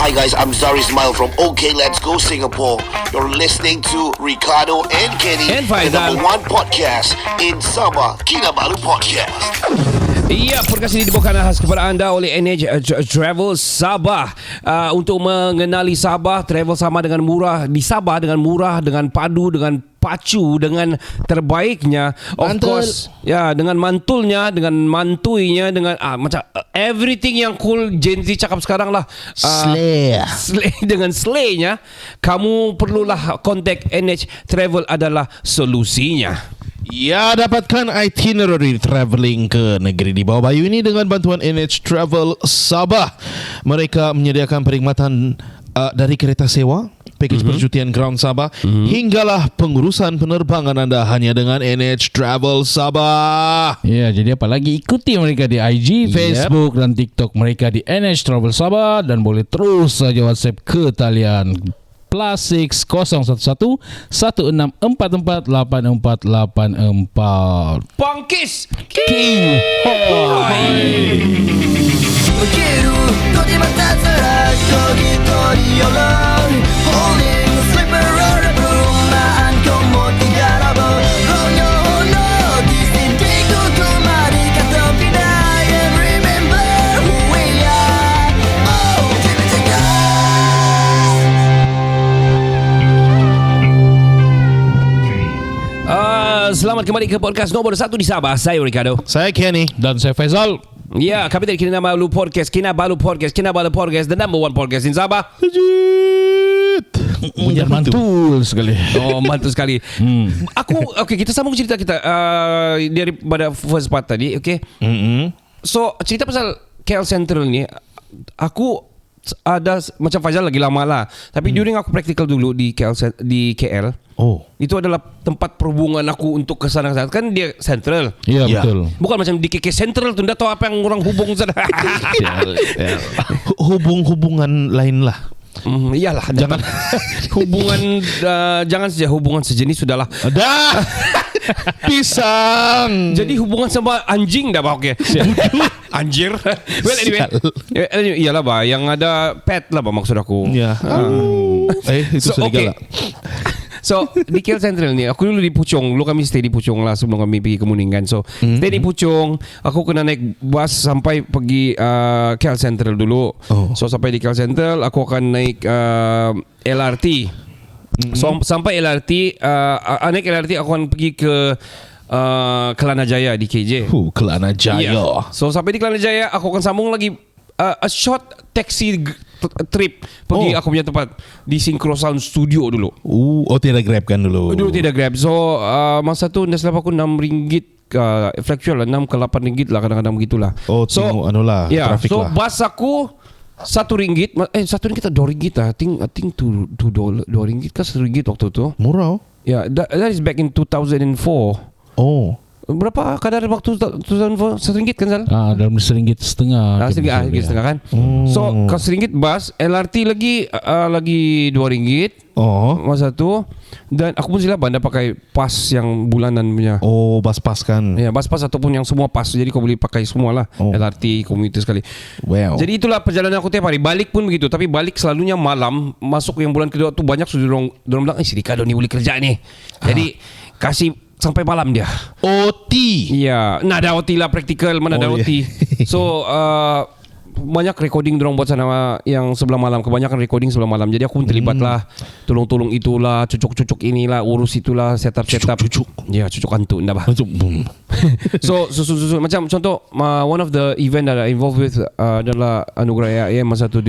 Hi guys, I'm Zari Ismail from OK Let's Go Singapore. You're listening to Ricardo and Kenny, And the Faizal. number one podcast in Sabah, Kinabalu Podcast. Ya, podcast ini dibawakan khas kepada anda oleh NH Travel Sabah. Untuk mengenali Sabah, travel sama dengan murah. Di Sabah dengan murah, dengan padu, dengan pacu, dengan terbaiknya. Of Mantul. course, ya, dengan mantulnya, dengan mantuinya, dengan macam everything yang cool Gen Z cakap sekarang lah. Slay. Dengan slaynya, kamu perlulah kontak NH Travel adalah solusinya. Ya, dapatkan itinerary travelling ke negeri di bawah bayu ini dengan bantuan NH Travel Sabah. Mereka menyediakan perkhidmatan dari kereta sewa, pakej percutian ground Sabah, hinggalah pengurusan penerbangan anda hanya dengan NH Travel Sabah. Ya, jadi apa lagi, ikuti mereka di IG, Facebook dan TikTok mereka di NH Travel Sabah, dan boleh terus saja WhatsApp ke talian +6 011 1644 8484. Pangkis King Hoy. 溶ける閉じまった空一人よろ Holding the slipper on the broom Maankan mo tigarabo Ronyo no Distinti ko kumari ka tepi and remember who we are Oh, give it to God. Selamat kembali ke podcast nombor 1 di Sabah. Saya Ricardo. Saya Kenny. Dan saya Faizal. Ya, kami dari Kinabalu Podcast, the number one podcast in Sabah. Bunyi mantul sekali. Oh, mantul sekali. Okey, kita sambung cerita kita daripada first part tadi, okey. So, cerita pasal KL Central ni, aku ada macam Faizal lagi lama lah. Tapi during aku practical dulu di KL. Oh. Itu adalah tempat perhubungan aku untuk ke sana. Kan dia Central. Ya, Ya. betul. Bukan macam di KK Central tu. Dah tahu apa yang orang hubung sana. Hubungan lain lah. Iyalah, jangan hubungan jangan saja hubungan sejenis sudahlah. Dah. Pisang. Jadi hubungan sama anjing dah bah, okey. Anjir. Well, anyway. Iyalah bah, yang ada pet lah bah maksud aku. Ya. Itu serigala. So di KL Central ni, aku dulu di Puchong. Dulu kami stay di Puchong lah sebelum kami pergi ke Muningan. So stay di Puchong. Aku kena naik bus sampai pergi KL Central dulu. So sampai di KL Central, aku akan naik LRT. So sampai LRT, naik LRT aku akan pergi ke Kelana Jaya di KJ. Kelana Jaya. Yeah. So sampai di Kelana Jaya, aku akan sambung lagi a short taxi trip pergi aku punya tempat di Synchro Sound Studio dulu. Tidak Grab kan dulu. Dulu tidak Grab. So masa tu dah selap aku RM6 fluctual lah, 6 ke 8 ringgit lah, kadang-kadang begitulah. So traffic so lah. bas aku RM1 RM1 atau RM2 lah. I think $2 RM2 ke RM1 waktu tu. Murah. Yeah, that is back in 2004. Oh. Berapa kadar waktu 2004? RM1 kan Zal? Dalam RM1.50. RM1.50 kan. So kalau RM1 bas, LRT lagi RM2 masa tu. Dan aku pun silap anda pakai pas yang bulanan punya. Bas-pas kan. Ya, bas-pas ataupun yang semua pas. Jadi kau boleh pakai semua lah. LRT, komuter sekali. Wow. Jadi itulah perjalanan aku tiap hari. Balik pun begitu. Tapi balik selalunya malam. Masuk yang bulan kedua tu banyak sudah dorang bilang, si Ricardo ni boleh kerja ni. Jadi kasih sampai malam dia. OT. Ya, nah ada OT lah, praktikal mana ada OT. So banyak recording dorang buat sana yang sebelah malam. Kebanyakan recording sebelah malam. Jadi aku pun terlibat lah. Tolong-tolong itulah, cucuk-cucuk inilah, urus itulah, setup. Cucuk. Ya, cucuk hantu ndak bah. So susun macam contoh one of the event that I involved with adalah Anugerah AIM masa tu.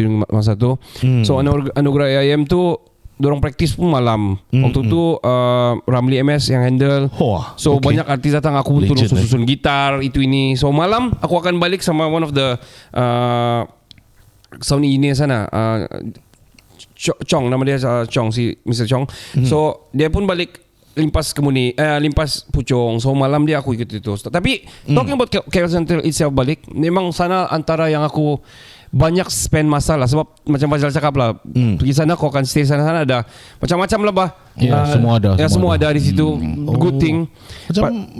So Anugerah AIM tu dorang praktis pun malam. Waktu tu Ramli MS yang handle. So banyak artis datang, aku pun tolong susun gitar itu ini. So malam aku akan balik sama one of the sound engineer sana, Chong, nama dia Chong, si Mr. Chong. So dia pun balik limpas limpas Puchong. So malam dia aku ikut itu. Tapi talking about KL Central itself balik, memang sana antara yang aku banyak spend masa lah. Sebab macam Faizal cakap lah, pergi sana kau akan stay sana ada macam-macam lah bah. Semua ada. Semua ada di situ. Good thing.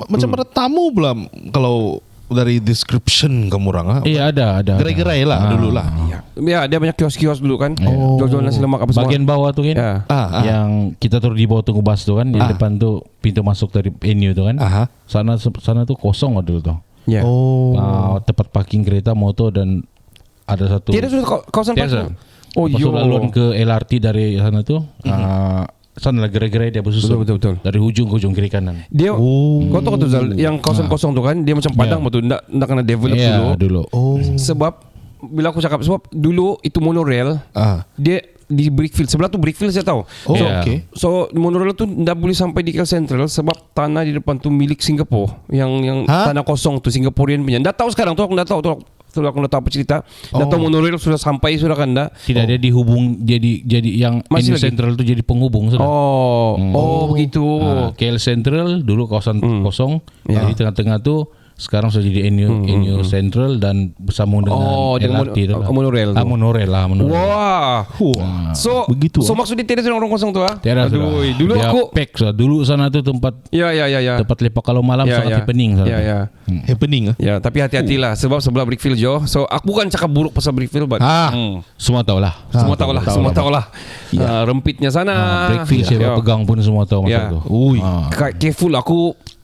Macam ada tamu pula kalau dari description kamu orang. Iya ada. Gerai-gerai lah dulu lah. Ya, dia banyak kios-kios dulu kan. Oh. Jual-jual nasi lemak apa semua. Bagian bawah tuh kan. Ya. Yang kita turun di bawah tunggu bus tuh kan. Yang depan tuh pintu masuk dari venue tuh kan. Aha. Sana tuh kosong dulu tuh. Ya. Oh. Tempat parking kereta motor dan ada satu. Tidak sudah kawasan Tidak, parkir. Oh, Pas yo. laluan ke LRT dari sana tuh. Sana lah gerai-gerai dia bersusun. Betul. Dari ujung ke ujung kiri kanan. Dia kau tahu tuh Zal, yang kawasan kosong tuh kan, dia macam padang betul, ndak kena develop dulu. Oh. Sebab bila aku cakap sebab dulu itu monorail, dia di Brickfield. Sebelah tuh Brickfield saya tahu. Oh, Ya. okay. So monorail tu ndak boleh sampai di KL Central sebab tanah di depan tu milik Singapura, yang tanah kosong tu Singaporean punya. Ndak tahu sekarang tu aku ndak tahu tu. Aku ndak tahu apa cerita. Ndak tahu monorail sudah sampai sudah kan ndak? Tidak dia dihubung jadi yang Masih Venue lagi? Central itu jadi penghubung sudah. Oh begitu. KL Central dulu kawasan kosong. Ya. Jadi tengah-tengah tuh sekarang sudah jadi NU Central dan bersambung dengan dengan LRT tu lah. monorail tu. Monorail lah. Wah. So begitu, So maksudnya tidak ada orang kosong tu ah? Tiada Aduh, sudah. dulu Dia aku pack sudah. Dulu sana tuh tempat Ya. tempat lepak kalau malam sangat happening sana. Ya. Happening. Ya, tapi hati-hatilah sebab sebelah Brickfield Jo. So aku bukan cakap buruk pasal Brickfield, but Semua tahu lah. semua tahu lah. Rempitnya sana. Brickfield siapa pegang pun semua tahu masa Ya. tu. Careful,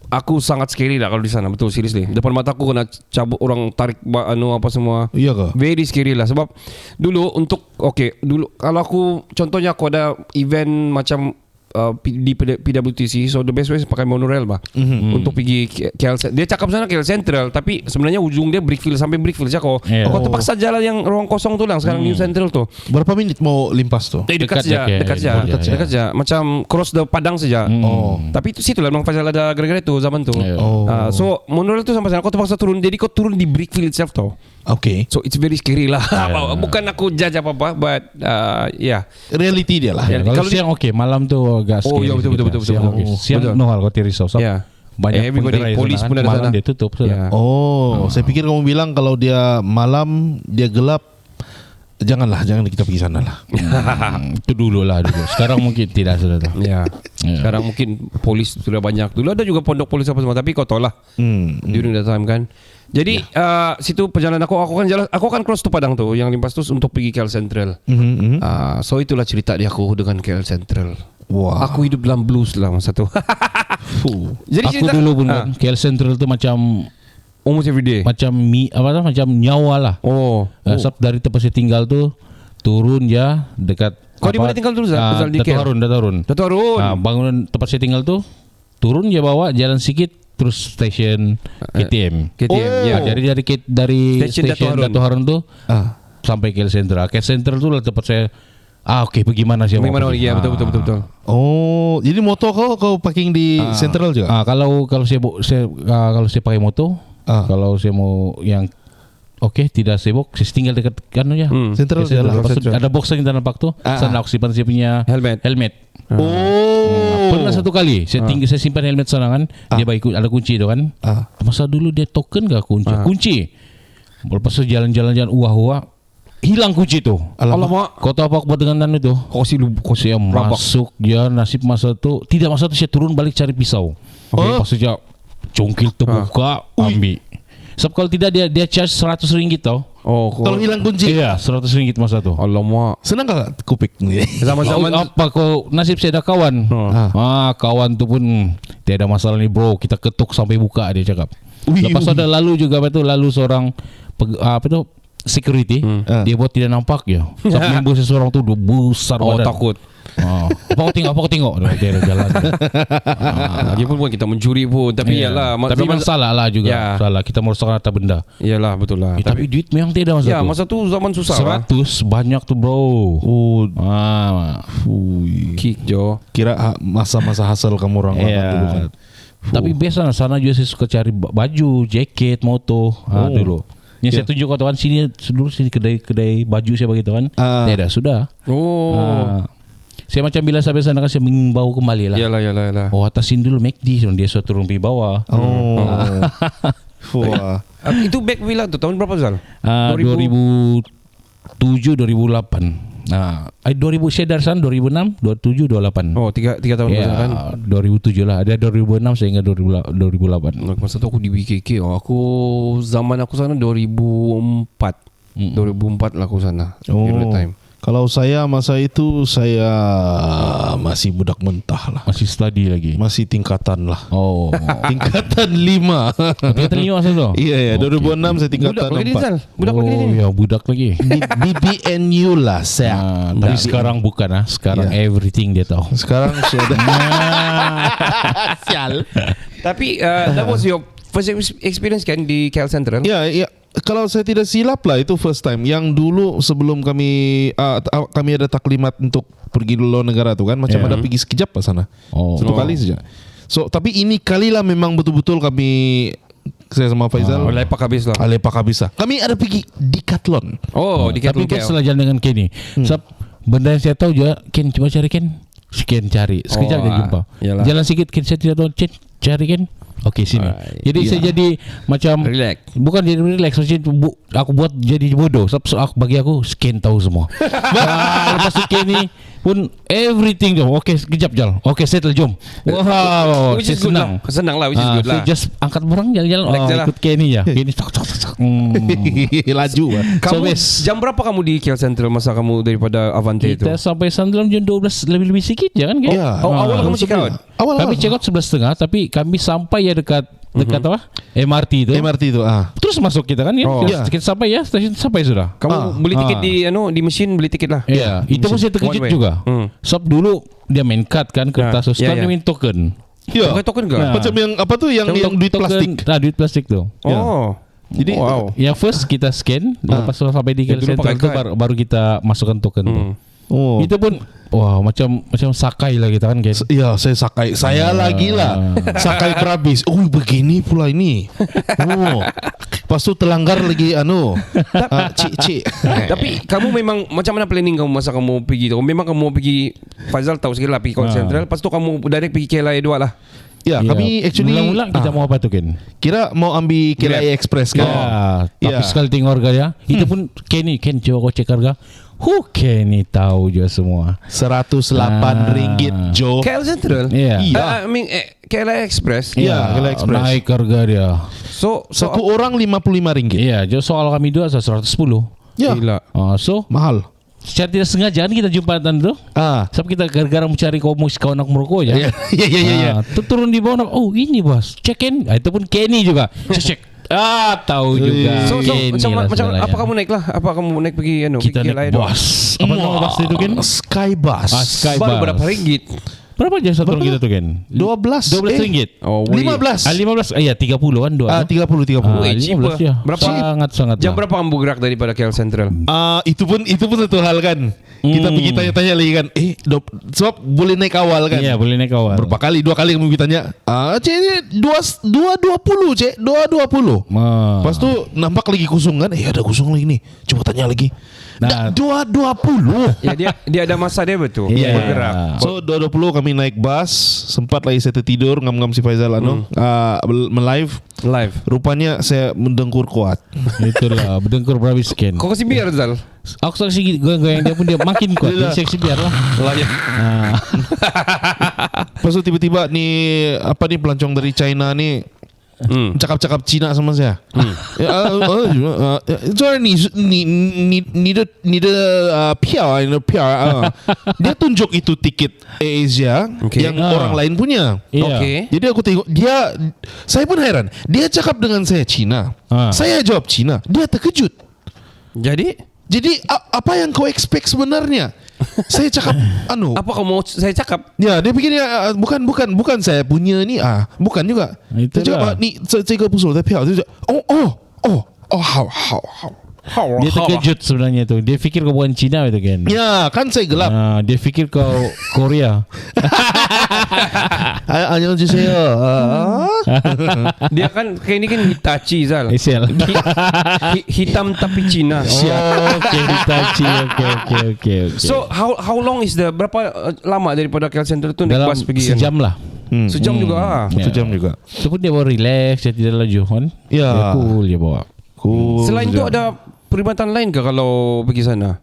aku sangat scary lah kalau di sana, betul, seriously. Depan mataku kena cabut orang, tarik apa semua. Iya ke? Very scary lah sebab dulu dulu kalau aku contohnya aku ada event macam di PWTC, so the best way is pakai monorail bah untuk pergi KL. Dia cakap sana KL Central tapi sebenarnya ujung dia Brickfield, sampai Brickfield kau terpaksa jalan yang ruang kosong tu lah sekarang New Central tu. Berapa minit mau limpas tuh? Dekat Dekat saja macam cross the Padang saja. Tapi itu situ lah memang pasal ada gara-gara itu zaman tu. So monorail tu sampai sana kau terpaksa turun, jadi kau turun di Brickfield itself tu. Okay. So it's very scary lah. Bukan aku judge apa-apa, but Reality dia lah. Ya, kalau Kalau siang okey, malam tu agak Oh, scary ya, betul, sikit betul, lah. betul, Siang betul. okey. Siang Betul. no hal kau risau. Ya. Banyak Everybody, penggerai polis sana pun kan. ada Malam sana. dia tutup sudah. Ya. Saya pikir kamu bilang kalau dia malam, dia gelap, jangan kita pergi sana lah. Itu dulu. Sekarang mungkin tidak sudah tu. Ya. Sekarang mungkin polis sudah banyak. Dulu ada juga pondok polis apa semua, tapi kau tahu lah during that time kan. Jadi situ perjalanan aku akan cross tu Padang tu, yang limpas tu untuk pergi KL Central. So itulah cerita dia aku dengan KL Central. Wah. Aku hidup dalam blues lah masa tu. Jadi Aku dulu pun kan, KL Central tu macam almost every day. macam macam nyawa lah. Sebab dari tempat saya tinggal tu turun je dekat. Kau di mana tinggal dulu Zal? Di KL? Dato' Harun. Bangunan tempat saya tinggal tu turun je bawah jalan sikit terus stesen KTM. Ya. Dari Stesen stesen Dato' Dato' Harun tu sampai KL Central. KL Central tu lah tempat saya. Okey, pergi mana sih? Bagaimana lagi? Ya, betul. Oh, jadi motor kau parking di Central juga? Kalau kalau saya pakai motor, kalau saya mau yang tidak sibuk, saya tinggal dekat kan ya. Central Saya jalan. ada box yang kita nampak tu. Sana aku simpan saya punya helmet. Pernah satu kali saya simpan helmet sana kan. Dia bagi ada kunci tu kan. Masa dulu dia token ke kunci. Lepas tu jalan-jalan hilang kunci tu. Alamak. Kau tahu apa aku buat dengan itu? Saya masuk dia nasib masa tu. Tidak masa tu saya turun balik cari pisau. Lepas tu dia congkil terbuka ambil. Sebab kalau tidak dia charge RM100 tau. Kalau hilang kunci. Iya, RM100 masa tu. Alamak. Senang gak kupik ni? Zaman-zaman Apa kau nasib saya ada kawan. Kawan tu pun tiada masalah ni bro. Kita ketuk sampai buka dia cakap. Lepas tu ada lalu juga lalu seorang security. Dia buat tidak nampak ya. Sebab member seseorang tu besar badan. takut. Apa kau tengok dia jalan. Dia pun bukan kita mencuri pun, tapi iyalah. Tapi memang salah lah juga. Salah kita merosakkan harta benda. Iyalah, betul lah. Tapi duit memang tidak masa tu. Masa tu zaman susah lah. 100 banyak tu bro. Kick Jo. Kira masa-masa hasil kamu orang dulu kan. Tapi biasa sana juga saya suka cari baju, jaket, moto dulu. Yang saya tunjuk kau kan sini kedai baju saya begitu kan. Tidak sudah. Saya macam bila sampai sana kan saya mengimbau kembali lah. Iyalah. Atasin dulu McD, dia sudah turun pergi bawah. Itu back bila tu tahun berapa Zal? 2007 2008. 2000 saya dari sana 2006, 2007, 2008. 3 tahun kan. 2007 lah. Ada 2006 sehingga 2008. Masa tu aku di BKK. Zaman aku sana 2004. 2004 lah aku sana. Oh. Period time. Kalau saya masa itu saya masih budak mentah lah. Masih study lagi. Masih tingkatan lah. Oh. Tingkatan 5. Tingkatan 5 masa tu? Iya, 2006 saya tingkatan Budak lagi ni, Zal. 4. Budak lagi ni. Ya, budak lagi. BBNU lah saya. Tapi sekarang bukan Sekarang everything dia tahu. Sekarang sudah. Sial. Tapi that was your first experience kan di KL Central? Ya, ya. Kalau saya tidak silap lah itu first time. Yang dulu sebelum kami ada taklimat untuk pergi dulu negara tu kan, macam ada pergi sekejap ke sana. Satu kali saja. So tapi ini kalilah memang betul-betul kami, saya sama Faizal. Lepak habis lah. Lepak habis lah. Kami ada pergi Decathlon. Oh, di Tapi KL. Ken setelah jalan dengan Kenny. Sebab benda yang saya tahu juga, Ken coba cari Ken. Ken cari. Sekejap dia jumpa. Yalah. Jalan sikit Ken, saya tidak tahu. Cari Ken. Okey sini. Jadi saya jadi macam Relax. Bukan jadi relax, macam aku buat jadi bodoh. Sebab bagi aku Ken tahu semua. Lepas tu Ken ni pun everything tu. Okey sekejap jalan. Okey settle jom. Wow, Which is good senang. lah. Senang lah, which is good So lah. just angkat barang jalan-jalan. Relax je lah. Ikut Kenny je. Kenny tak. Laju lah. Kamu best. jam berapa kamu di KL Central masa kamu daripada Avante itu? Kita sampai Sunderland jam 12 lebih-lebih sikit je kan? Ya. Oh, awal kamu check out. Awal Kami check out 11.30, tapi kami sampai ya dekat apa? MRT tu. MRT itu Terus masuk kita kan? Kita sampai ya, stesen sampai sudah. Kamu beli tiket di mesin, beli tiket lah. Ya, itu pun saya terkejut One way. juga. Sebab dulu dia main card kan kertas, sekarang dia main token. Ya. Pakai token ke? Macam yang apa tu yang duit Token- plastik. duit plastik tu. Oh. Jadi wow. Yang first kita scan, lepas tu sampai di Yang dulu center pakai tu card. baru kita masukkan token tu. Oh. Itu pun wah macam sakai lah kita kan Ken. Ya, saya sakai. Saya lagi lah. Sakai perhabis. Oh, begini pula ini. Oh. Lepas tu terlanggar lagi cik. Tapi kamu memang macam mana planning kamu masa kamu pergi tu? Memang kamu pergi, Faizal tahu sekali lah pergi KL Central. Lepas tu kamu direct pergi KLIA 2 lah. Ya, kami actually mula-mula kita mau apa tu Ken? kira mau ambil KLIA Express kan. Tapi Ya. sekali tengok harga dia, itu pun Ken coba kau cek harga. Kenny tahu je semua. 108 ringgit Jo. KL Central? Ya. Iya. I mean KLIA Express. Ya, KLIA Express. Naik harga dia. So Satu orang 55 ringgit. Iya, jadi soal kami dua 110. Ya. gila. So Mahal. secara tidak sengaja kan kita jumpa tadi tu. Sebab kita gara-gara mencari kawan nak merokok je. Ya. Tu turun di bawah. Oh ini bos, check in. Itu pun Kenny juga. Cek. Tahu juga. So Kenny lah macam sebenarnya. apa kamu naik lah? Apa kamu naik pergi Kita pergi naik KLIA 2? bus. Apa nama bus itu Ken? Skybus. Skybus. Baru berapa ringgit? Berapa je satu orang kita tu Ken? 12 ringgit. Oh, weh. 15. 15. Ya 30 kan dua. 30. Weh, cheaper. 15 ya. Berapa? Sangat-sangat. Jam berapa kamu gerak daripada KL Central? Itu pun satu hal kan. Kita pergi tanya-tanya lagi kan. Sebab boleh naik awal kan. Iya, boleh naik awal. Berapa kali? 2 kali kami pergi tanya. Cik ni 2.20 cik. 2.20. Lepas tu nampak lagi kosong kan. Ada kosong lagi ni. Coba tanya lagi. Nah. 2.20. Ya dia ada masa dia betul. Iya. Bergerak. So 2.20 kami naik bus. Sempat lagi saya tertidur ngam-ngam si Faizal melive. Live. Rupanya saya mendengkur kuat. Itulah berdengkur berhabis Ken. Kau kasih biar Zal. Aku saksi goyang-goyang dia pun dia makin kuat. Dia seksi biar lah. Lepas tu tiba-tiba ni pelancong dari China ni cakap-cakap Cina sama saya. Dia tunjuk itu tiket Asia yang orang lain punya. Okey. Jadi aku tengok saya pun heran. Dia cakap dengan saya Cina. Saya jawab Cina. Dia terkejut. Jadi apa yang kau expect sebenarnya? Saya cakap Apa kamu mau saya cakap? Ya, dia fikir bukan saya punya ni bukan juga. Itulah. Dia cakap ni 这个不是我的票. Dia cakap好。 Dia terkejut sebenarnya tu. Dia fikir kau bukan Cina itu Ken. Ya, kan saya gelap. Dia fikir kau Korea. 안녕하세요. Dia kan kayak ini kan Hitachi Zal. Esel. Hitam tapi Cina. Okay, Hitachi. Okay. So how long is berapa lama daripada KL Central tu naik dalam bus pergi? sejam lah. Sejam juga. Satu jam juga. Itu pun dia bawa relax, dia tidak laju kan. Ya. Dia cool dia bawa. Selain itu ada perkhidmatan lain ke kalau pergi sana?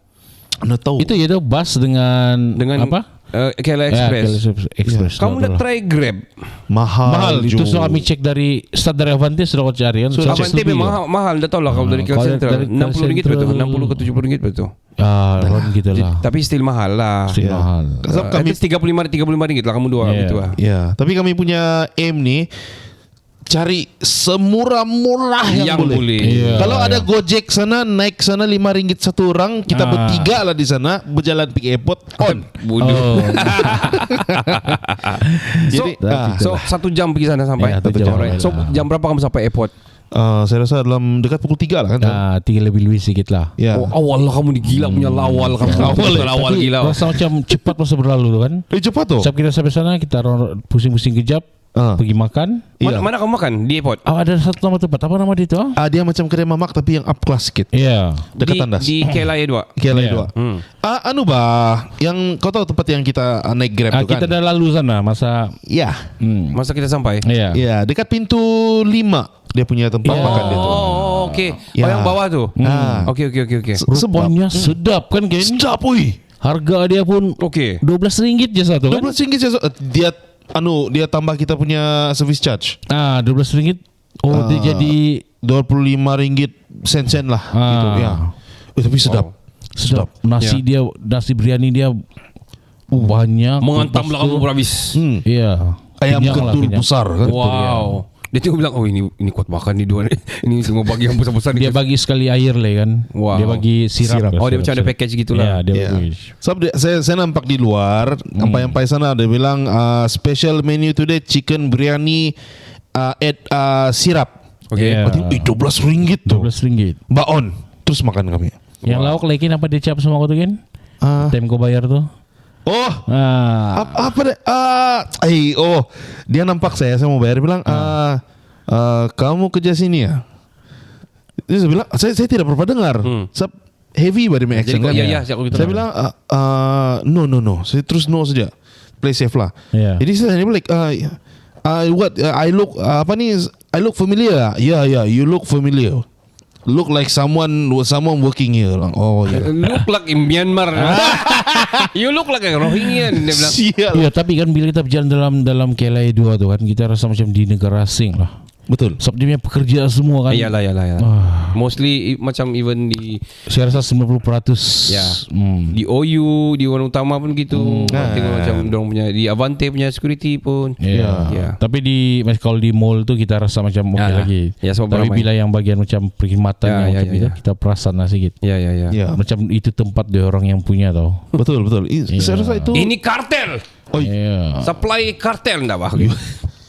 Anda tahu. Itu ya bus dengan apa? KLIA Express. Express. Kamu dah try Grab? Mahal Itu Jo. so kami cek dari start dari Avante sudah kau cari kan. So, Avante memang mahal. Dah tahu lah kalau dari KL Kalau Central dari KL RM60 Central, betul, 60 ke RM70 betul. Ron gitu lah. Tapi still mahal lah. Still mahal. Sebab At least RM35 lah kamu dua Yeah. gitu lah. Ya, tapi kami punya aim ni cari semurah-murah yang boleh. Iya. Kalau ada Gojek sana naik sana RM5 satu orang, kita bertiga lah di sana berjalan pergi airport on. Bodoh. Jadi So 1 jam pergi sana sampai. Ya, 1 jam. Alright. So jam berapa kamu sampai airport? saya rasa dalam dekat pukul 3 lah kan. Tinggal lebih sikit lah. Ya. Oh, awal lah kamu digila punya lawal kamu. Awal Tapi gila. rasa macam cepat masa berlalu tu kan. Cepat tu. Sebab kita sampai sana kita pusing-pusing kejap, pergi makan. Iya. Mana kamu makan di airport? Ada satu nama tempat. Apa nama dia tu? Dia macam kedai mamak tapi yang up class sikit. Iya. Dekat tandas. Di KLIA 2. KLIA 2. Hmm. Anu bah, yang kau tahu tempat yang kita naik Grab tu kan? Kita dah lalu sana masa. Ya. Masa kita sampai? Iya. Ya, dekat pintu 5 dia punya tempat makan dia tu. Oh, okey. Ya. Oh, yang bawah tu. Okey. Rupanya sedap kan Ken? Sedap oi. Harga dia pun Okey. RM12 je satu kan? RM12 dia tambah kita punya service charge. RM12. Dia jadi RM25 sen-sen lah gitu ya. Tapi sedap. sedap. Nasi dia, nasi biryani dia banyak. Menghantam lah kamu berhabis. Iya. Ayam Kenyang lah, ketul kenyang. besar kan. Wow. Dia tengok bilang, oh ini kuat makan ni dua ni. Ini semua bagi yang besar-besar. Dia bagi sekali air lah kan. Wow. Dia bagi sirap. Oh, dia macam ada package gitulah. Ya, dia Ya. bagi. Sebab saya nampak di luar, sampai sana dia bilang special menu today chicken biryani add sirap. Okay. Ya. RM12 tu. RM12. Baon. Terus makan kami. Yang lauk lagi apa dia cap sama kau tu kan? Time kau bayar tu. Oh, apa deh? Dia nampak saya mau bayar. Dia bilang, kamu kerja sini ya? Dia bilang, saya tidak pernah dengar. Sebab heavy body action kan? Ya, Saya bilang, no. Saya terus no saja. Play safe lah. Ya. Jadi saya tanya balik, I look familiar. Yeah, you look familiar. Look like someone working here. Oh yeah. Look like in Myanmar. You look like a Rohingyan. Dia bilang. Sial. Ya, tapi kan bila kita berjalan dalam KLIA 2 tu kan, kita rasa macam di negara asing lah. Betul. Sebab dia punya pekerja semua kan. Iyalah. Mostly macam even di Saya rasa 90%. ya. Di OU, di Warung Utama pun gitu. Tengok macam dorang punya di Avante punya security pun. Ya. Ya. Tapi kalau di mall tu kita rasa macam okey lagi. Ya, sebab Tapi ramai. bila yang bagian macam perkhidmatan Ya, yang macam ya. itu, kita perasan lah sikit. Ya. Ya. Macam itu tempat dia orang yang punya tau. Betul. Saya rasa itu. Ini kartel. Ya. Supply kartel enggak bah?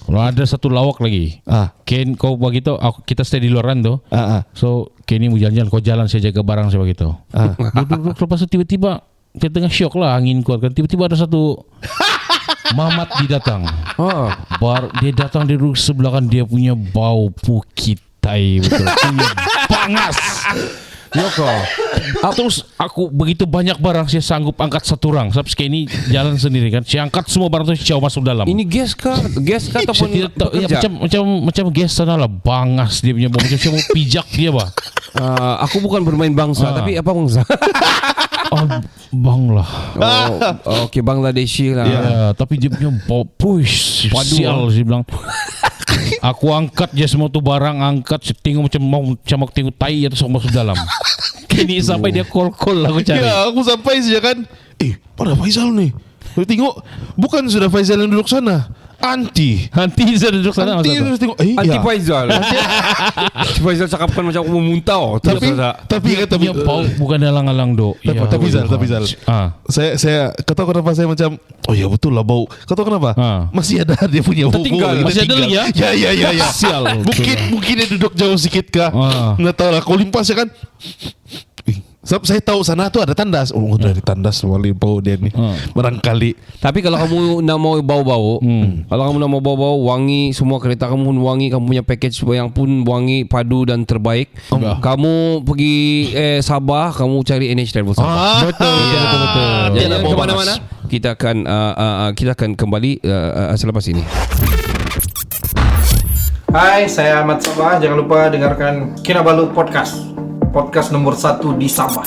Kalau ada satu lawak lagi. Ken kau bagi tahu kita stay di luaran tu. So Ken ni mau jalan-jalan, kau jalan saya jaga barang saya bagi tahu. Duduk lepas tu tiba-tiba kita tengah syok lah, angin kuat kan. Tiba-tiba ada satu Mamat dia datang. Dia datang di rumah sebelah kan, dia punya bau pukitai betul. Punya panas. Ya kau. Terus aku begitu banyak barang saya sanggup angkat satu orang. Sebab sekarang ini jalan sendiri kan. Saya angkat semua barang tu saya masuk dalam. Ini gas kah ataupun Saya tidak tahu, ya, pekerja? macam gas sana lah, bangas dia punya bau, macam saya mau pijak dia bah. Aku bukan bermain bangsa, tapi apa bangsa? Bang lah. Okey, Bangladeshi lah. Ya, tapi dia punya bau push sial saya bilang. Aku angkat je semua tu barang, angkat, tengok macam mau camak tengok tai atau masuk dalam. Kini sampai dia call lah aku cari. Ya, aku sampai saja kan. Pada Faizal ni. Aku tengok, bukan sudah Faizal yang duduk sana. Anti sudah duduk sana. Anti terus tengok. Anti Ya. Faizal. Anti Faizal cakapkan macam aku mau muntah. Tapi kata Dia bau bukan halang-halang dok. Tapi Zal. Saya kata kenapa saya macam, oh ya betul lah bau. Kata kenapa? Masih ada dia punya bau. Tertinggal. Masih ada lagi ya? Ya. Sial. Mungkin dia duduk jauh sikit kah? Nggak tahu lah. Kau limpas ya kan? Sebab saya tahu sana tu ada tandas. Oh, dari tandas wali bau dia ni. Barangkali. Tapi kalau kamu nak mau bau-bau, kalau kamu nak mau bau-bau, wangi, semua kereta kamu pun wangi, kamu punya package yang pun wangi, padu dan terbaik. Kamu pergi Sabah, kamu cari NH Travel Sabah. Betul. Jangan ke mana-mana. Kita akan kembali selepas ini. Hai, saya Ahmad Sabah. Jangan lupa dengarkan Kinabalu Podcast. Podcast nomor 1 di Sabah.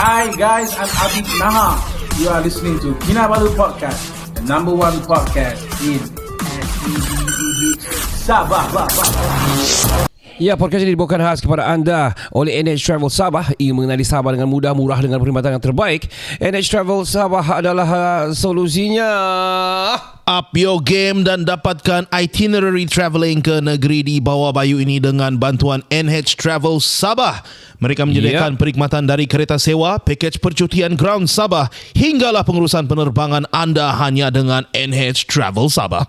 Hi guys, I'm Abid Naha. You are listening to Kinabalu Podcast, the number one podcast in Sabah. Ya, podcast ini dibawakan khas kepada anda oleh NH Travel Sabah. Ingin mengenali Sabah dengan mudah, murah dengan perkhidmatan yang terbaik. NH Travel Sabah adalah solusinya. Up your game dan dapatkan itinerary travelling ke negeri di bawah bayu ini dengan bantuan NH Travel Sabah. Mereka menyediakan perkhidmatan dari kereta sewa, pakej percutian ground Sabah hinggalah pengurusan penerbangan anda hanya dengan NH Travel Sabah.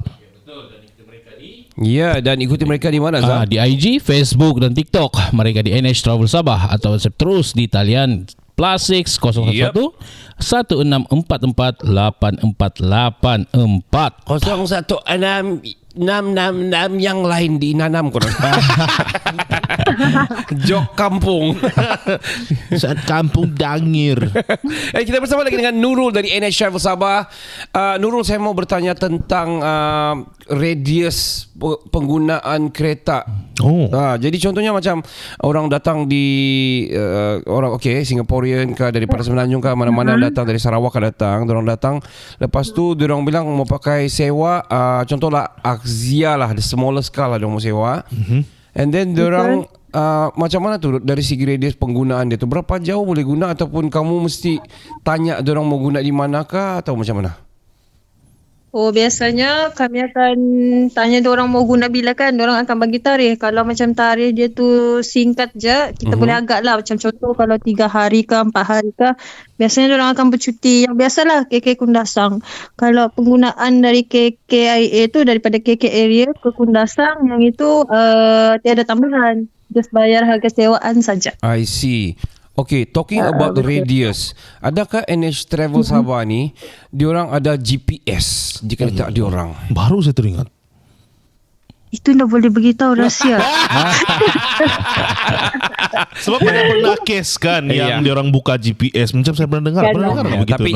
Ya, dan ikuti mereka di mana, Zah? Di IG, Facebook dan TikTok. Mereka di NH Travel Sabah atau WhatsApp terus di talian +6 011 1644 8484 016 yang lain dinanam korang. Jok kampung. Saat kampung dangir. Kita bersama lagi dengan Nurul dari NH Travel Sabah. Nurul, saya mau bertanya tentang radius penggunaan kereta. Jadi contohnya macam orang datang di orang Singaporean ke daripada Semenanjung ke mana-mana datang dari Sarawak ke datang, orang datang lepas tu diorang bilang mau pakai sewa contohlah Axia lah, the smallest car lah diorang mau sewa. And then diorang macam mana tu dari segi radius penggunaan dia tu, berapa jauh boleh guna ataupun kamu mesti tanya diorang mau guna di manakah atau macam mana? Oh, biasanya kami akan tanya diorang mau guna bila kan, diorang akan bagi tarikh. Kalau macam tarikh dia tu singkat je, kita boleh agak lah. Macam contoh kalau 3 hari ke 4 hari ke, biasanya diorang akan bercuti yang biasalah KK Kundasang. Kalau penggunaan dari KKIA tu daripada KK area ke Kundasang, yang itu tiada tambahan. Just bayar harga sewaan saja. I see. Okay, talking about the radius, adakah NH Travel Sabah ni diorang ada GPS jika letak diorang? Baru saya teringat. Itu tak boleh beritahu rahsia. Sebab pernah kes kan yang diorang buka GPS. Macam saya pernah dengar.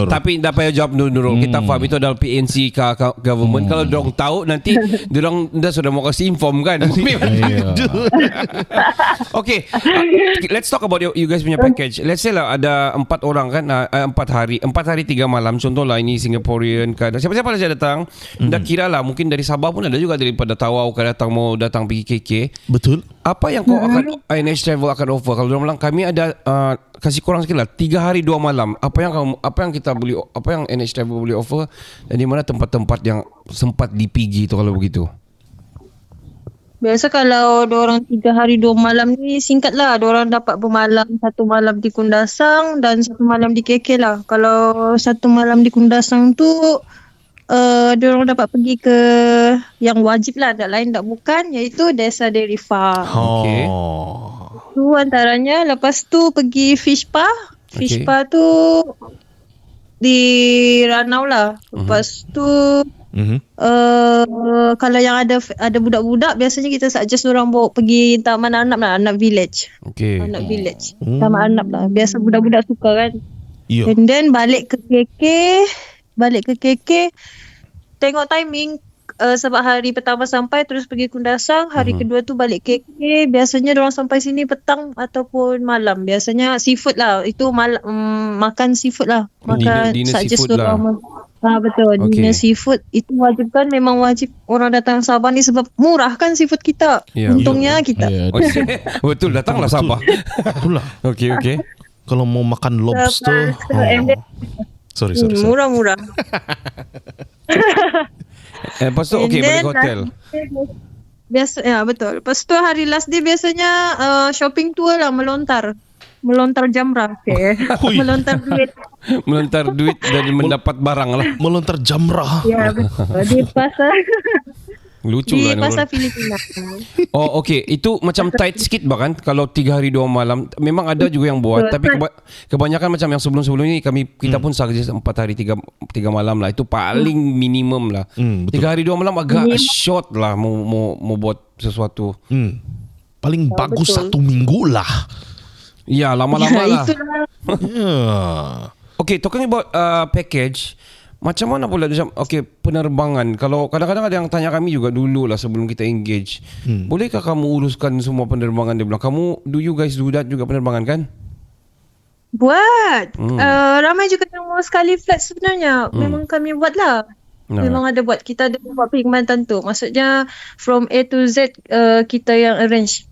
Tapi tak payah jawab Nurul. Kita faham itu adalah PNC government. Kalau diorang tahu nanti diorang dah sudah mau kasih inform kan. Okay, let's talk about you guys punya package. Let's say lah ada 4 orang kan, 4 hari 3 malam. Contohlah ini Singaporean kan, siapa-siapa saja datang. Dah kira lah mungkin dari Sabah pun ada juga, daripada Tawau mau datang pergi KK. Betul. Apa yang kau akan NH Travel akan offer? Kalau diorang bilang kami ada kasih korang sikit lah 3 hari 2 malam. Apa yang kita boleh, apa yang NH Travel boleh offer, dan di mana tempat-tempat yang sempat dipigi tu kalau begitu? Biasa kalau diorang 3 hari 2 malam ni singkat lah. Diorang dapat bermalam 1 malam di Kundasang dan 1 malam di KK lah. Kalau 1 malam di Kundasang tu diorang dapat pergi ke yang wajib lah, tak lain tak bukan, iaitu Desa Dairy Farm. Okay. Tu antaranya. Lepas tu pergi Fish Spa. Fish Spa tu di Ranau lah. Lepas tu kalau yang ada budak-budak, biasanya kita suggest orang bawa pergi Taman Arnab lah, Arnab Village. Arnab Village. Taman Arnab lah. Biasa budak-budak suka kan. And then balik ke KK, tengok timing. Sebab hari pertama sampai terus pergi Kundasang, hari kedua tu balik KK. Biasanya diorang sampai sini petang ataupun malam. Biasanya seafood lah. Itu makan seafood lah. Makan dinner seafood lah. Betul. Dinner seafood itu wajib kan. Memang wajib orang datang Sabah ni sebab murah kan seafood kita. Untungnya kita. Betul, datanglah Sabah. Betul lah. Okay. Kalau mau makan lobster, sorry. Murah-murah. Lepas tu balik hotel. Biasa, ya betul. Lepas tu hari last day biasanya shopping tour lah, melontar jamrah. Melontar duit dan mendapat barang lah. Melontar jamrah. Ya betul. Di pasar. Lucu di kan pasar Filipina. Oh okay, itu macam tight sikit bahkan kalau 3 hari 2 malam. Memang ada juga yang buat, tapi kebanyakan macam yang sebelum-sebelum ini kita pun suggest 4 hari 3 malam lah. Itu paling minimum lah. 3 hari 2 malam agak short lah mau buat sesuatu. Paling bagus betul. 1 minggu lah. Ya, lama-lama lah. Okay, talking about package, macam mana pula penerbangan? Kalau kadang-kadang ada yang tanya kami juga dulu lah sebelum kita engage. Bolehkah kamu uruskan semua penerbangan? Dia bilang, do you guys do that juga penerbangan kan? Buat. Ramai juga yang mau sekali flat sebenarnya. Memang kami buat lah. Memang ada buat. Kita ada buat perkhidmatan tu. Maksudnya from A to Z kita yang arrange.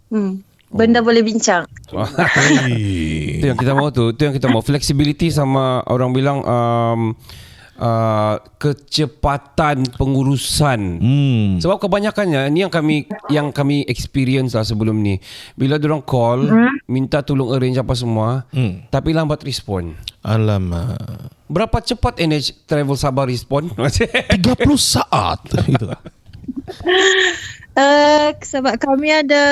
Benda boleh bincang. Itu yang kita mau tu. Itu yang kita mau. Flexibility sama orang bilang kecepatan pengurusan. Sebab kebanyakannya ni yang kami experience lah sebelum ni. Bila diorang call, minta tolong arrange apa semua, tapi lambat respon. Alamak. Berapa cepat NH Travel Sabah respon? 30 saat gitu. Sebab kami ada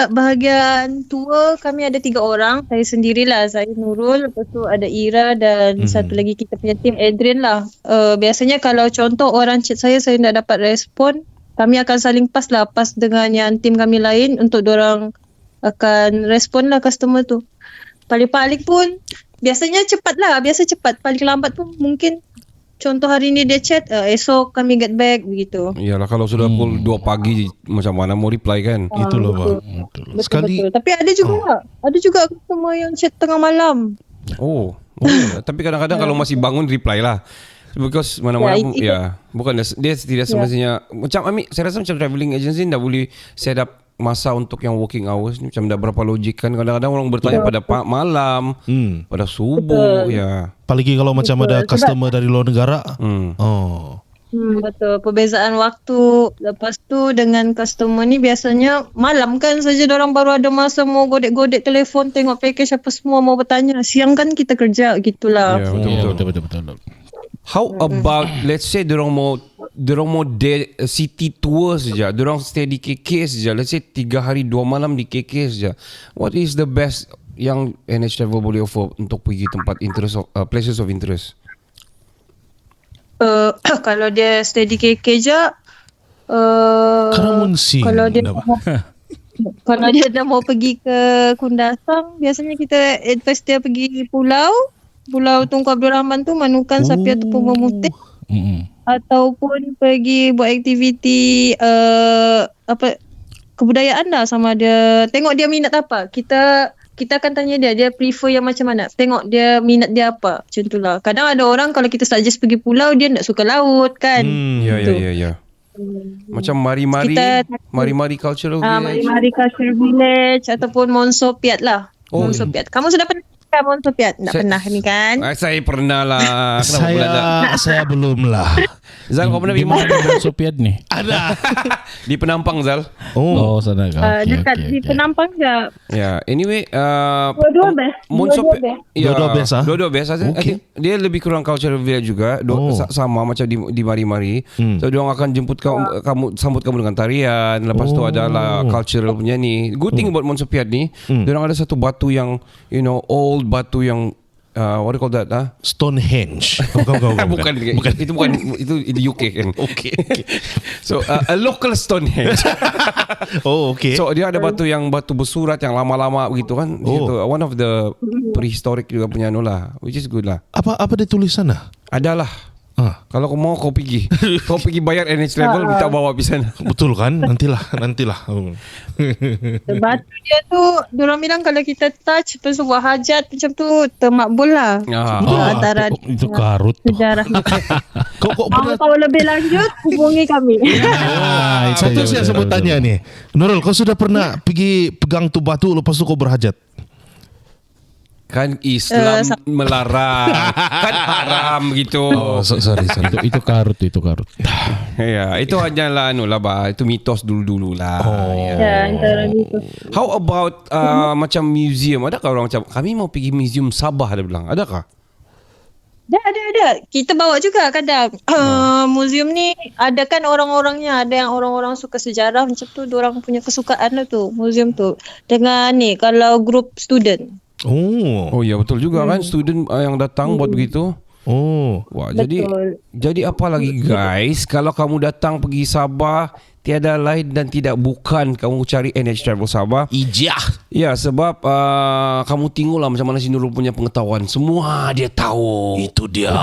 bahagian tour, kami ada 3 orang. Saya sendirilah, saya Nurul, lepas tu ada Ira dan satu lagi kita punya tim Adrian lah. Biasanya kalau contoh orang chat saya tak dapat respon, kami akan saling pass dengan yang tim kami lain untuk dorang akan respon lah customer tu. Paling-paling pun biasanya cepat lah, biasa cepat. Paling lambat pun mungkin contoh hari ni dia chat, esok kami get back begitu. Iyalah kalau sudah pukul 2 pagi macam mana mau reply kan? Itulah bang. Sekali. Betul. Tapi ada juga customer yang chat tengah malam. Oh. Tapi kadang-kadang kalau masih bangun reply lah. Because mana-mana bukan dia tidak semestinya macam saya rasa macam travelling agency dah boleh set up masa untuk yang working hours ni macam dah berapa logik kan. Kadang-kadang orang bertanya pada malam, pada subuh. Apalagi kalau macam ada customer dari luar negara. Betul. Perbezaan waktu. Lepas tu dengan customer ni biasanya malam kan saja orang baru ada masa mau godek-godek telefon, tengok package apa semua, mau bertanya. Siang kan kita kerja gitulah. Betul. How about let's say dorang mau city tour saja, dorang stay di KK saja, let's say 3 hari 2 malam di KK saja. What is the best yang NH Travel boleh offer untuk pergi tempat interest places of interest? Kalau dia stay di KK je, kalau dia kalau dia dah mau pergi ke Kundasang, biasanya kita advise dia pergi Pulau Tunku Abdul Rahman tu, Manukan, Sapi ataupun Memutih. Ataupun pergi buat aktiviti kebudayaan lah, sama dia. Tengok dia minat apa. Kita akan tanya dia prefer yang macam mana. Tengok dia minat dia apa. Macam tu lah. Kadang ada orang kalau kita suggest pergi pulau, dia tak suka laut kan. Ya. Macam Mari-Mari Cultural Village. Mari-Mari Cultural Village ataupun Monsopiat lah. Monsopiat. Kamu sudah pernah Monsopiat? Tak pernah ni kan? Saya pernah lah. Saya belum lah. Zal, kau pernah pergi Monsopiat ni? Ada. Di Penampang, Zal. Oh, sana kan. Dekat di Penampang je. Ya, anyway, Dua-dua best. Dua-dua best, ah? Dua-dua best. Okay. Dia lebih kurang cultural village juga. Sama macam di Mari-Mari. So, diorang akan jemput sambut kamu dengan tarian. Lepas tu adalah cultural punya ni. Good thing about Monsopiat ni, diorang ada satu batu yang, old batu yang what do you call that? Stonehenge. Bukan. Itu di UK kan. Okay. So a local Stonehenge. Okay. So dia ada batu bersurat yang lama-lama begitu kan. Gitu. One of the prehistoric juga punya lah, which is good lah. Apa dia tulis sana? Adalah. Kalau kau mau kau pergi bayar NH Travel, minta bawa pergi sana. Betul kan? Nantilah. Batu dia tu, diorang bilang kalau kita touch lepas tu buat hajat macam tu, termakbul lah. Antara itu karut sejarah. Kau Mau tahu lebih lanjut, hubungi kami. Satu saya sebut tanya ni, Nurul, kau sudah pernah pergi pegang tu batu lepas tu kau berhajat? Kan Islam melarang. Kan haram gitu. Sorry. itu karut. Ya, itu hanyalah itu mitos dulu-dulu lah. Antara itu. How about macam museum? Adakah orang macam kami mau pergi museum Sabah, dia bilang? Adakah? Ada. Kita bawa juga kadang. Museum ni ada kan orang-orangnya. Ada yang orang-orang suka sejarah macam tu, diorang punya kesukaan lah tu, museum tu. Dengan ni, kalau grup student. Oh ya, betul juga kan, student yang datang buat begitu. Wah, jadi apa lagi guys, kalau kamu datang pergi Sabah, tiada lain dan tidak bukan kamu cari NH Travel Sabah. Ya, sebab kamu tengoklah macam mana si Nurul punya pengetahuan. Semua dia tahu. Itu dia.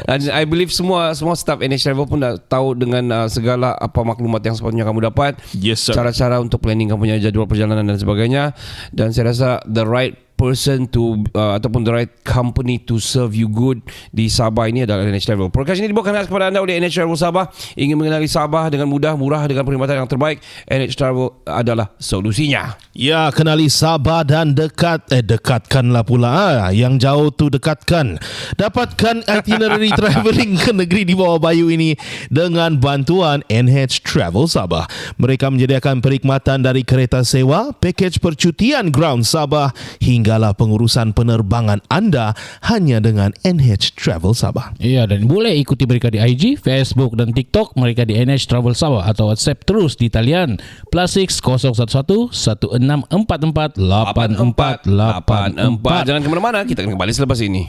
And I believe semua staff NH Travel pun dah tahu dengan segala apa maklumat yang sepatutnya kamu dapat. Yes, sir. Cara-cara untuk planning kamu punya jadual perjalanan dan sebagainya. Dan saya rasa the right person to ataupun the right company to serve you good di Sabah ini adalah NH Travel. Podcast ini dibawakan khas kepada anda oleh NH Travel Sabah. Ingin mengenali Sabah dengan mudah, murah dengan perkhidmatan yang terbaik, NH Travel adalah solusinya. Ya, kenali Sabah dan dekatkanlah pula. Yang jauh tu dekatkan. Dapatkan itinerary travelling ke negeri di bawah bayu ini dengan bantuan NH Travel Sabah. Mereka menyediakan perkhidmatan dari kereta sewa, pakej percutian ground Sabah hinggalah pengurusan penerbangan anda hanya dengan NH Travel Sabah. Ya, dan boleh ikuti mereka di IG, Facebook dan TikTok mereka di NH Travel Sabah atau WhatsApp terus di talian +6 011 1644 8484. Jangan ke mana-mana, kita akan kembali selepas ini.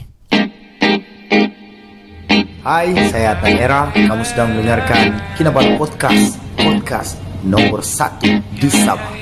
Hai, saya Tan Era. Kamu sedang mendengarkan Kinabalu Podcast. Podcast nomor 1 di Sabah.